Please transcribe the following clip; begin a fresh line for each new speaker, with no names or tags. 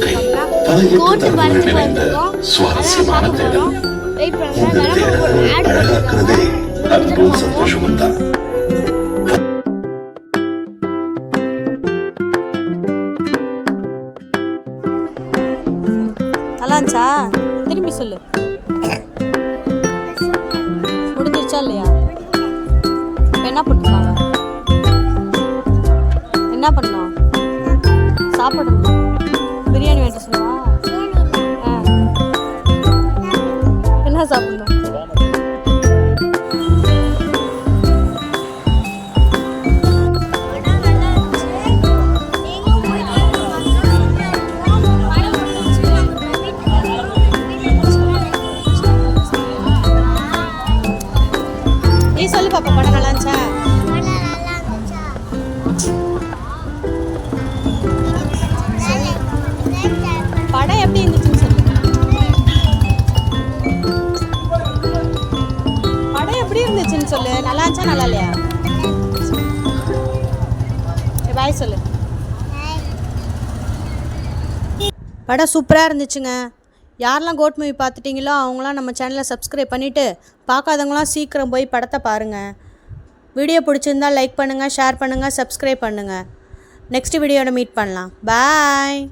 வாழ்க்கை பல தரப்புகள் நிறைந்த சுவாரஸ்யமான தேடல். இந்த தேடலை அழகாக்குறதே அன்பும் சந்தோஷமும் தான்.
நல்லாச்சா? திரும்பி சொல்லு. முடிஞ்சிருச்சா இல்லையா? என்ன பண்ணுறாங்க? என்ன பண்ணோம்? சாப்பிடணும். பிரியாணி வேண்ட சொல்லுவா. என்ன சாப்பிடணும்? நீ சொல்லு பாப்பா, படம் நல்லா இருந்துச்சா? படம் எப்படி இருந்துச்சுன்னு சொல்லு. படம் எப்படி இருந்துச்சுன்னு சொல்லு. நல்லா இருந்துச்சா நல்லா இல்லையா? பாய் சொல்லு. படம் சூப்பராக இருந்துச்சுங்க. யாரெல்லாம் கோட் மூவி பார்த்துட்டிங்களோ அவங்களாம் நம்ம சேனலை சப்ஸ்கிரைப் பண்ணிவிட்டு பார்க்காதவங்களாம் சீக்கிரம் போய் படத்தை பாருங்கள். வீடியோ பிடிச்சிருந்தால் லைக் பண்ணுங்கள், ஷேர் பண்ணுங்கள், சப்ஸ்கிரைப் பண்ணுங்கள். நெக்ஸ்ட் வீடியோவில் மீட் பண்ணலாம். பாய்.